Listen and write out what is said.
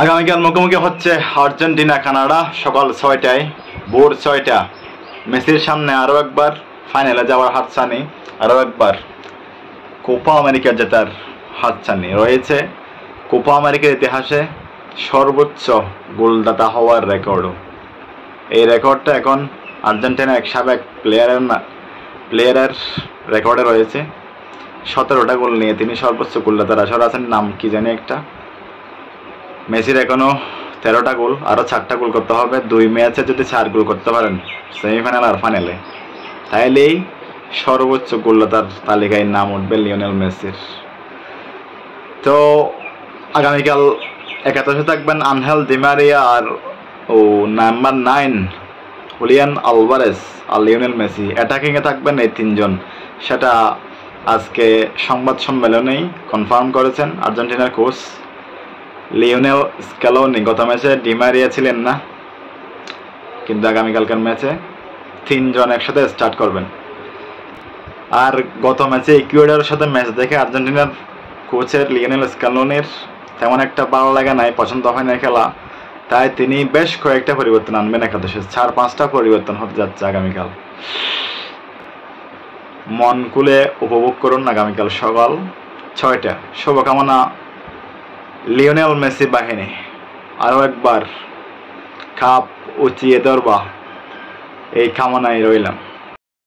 আগামীকাল মুখোমুখি হচ্ছে আর্জেন্টিনা কানাডা সকাল 6টায়, ভোর 6টা। মেসির সামনে আরও একবার ফাইনালে যাওয়ার হাতছানি, আরও একবার কোপা আমেরিকা জেতার হাতছানি রয়েছে। কোপা আমেরিকার ইতিহাসে সর্বোচ্চ গোলদাতা হওয়ার রেকর্ডও। এই রেকর্ডটা এখন আর্জেন্টিনার এক সাবেক প্লেয়ারের রেকর্ডে রয়েছে। 17টা গোল নিয়ে তিনি সর্বোচ্চ গোলদাতার আসর আছেন। নাম কি জানি একটা। মেসির এখনও 13টা গোল, আরও 4টা গোল করতে হবে। 2 ম্যাচে যদি 4 গোল করতে পারেন সেমিফাইনাল আর ফাইনালে, তাইলেই সর্বোচ্চ গোলদাতার তালিকায় নাম উঠবে লিওনেল মেসির। তো আগামীকাল একাদশে থাকবেন আনহেল ডি মারিয়া আর নাম্বার 9 হুলিয়ান আলভারেজ আর লিওনেল মেসি। অ্যাটাকিংয়ে থাকবেন এই 3 জন। সেটা আজকে সংবাদ সম্মেলনেই কনফার্ম করেছেন আর্জেন্টিনার কোচ লিওনেল স্ক্যালোনি। গত ম্যাচে ডি মারিয়া ছিলেন না, কিন্তু আগামীকালকার ম্যাচে 3 জন একসাথে স্টার্ট করবেন। আর গত ম্যাচে ইকুয়েডরের সাথে ম্যাচ দেখে আর্জেন্টিনার কোচের লিওনেল স্ক্যালোনির তেমন একটা ভালো লাগা নাই, পছন্দ হয় না খেলা। তাই তিনি বেশ কয়েকটা পরিবর্তন আনবেন একাদশে। 4-5টা পরিবর্তন হতে যাচ্ছে আগামীকাল। মন খুলে উপভোগ করুন আগামীকাল সকাল 6টা। শুভকামনা লিওনেল মেসি বাহিনী, আরও একবার কাপ উঁচিয়ে ধরবা এই কামনায় রইলাম।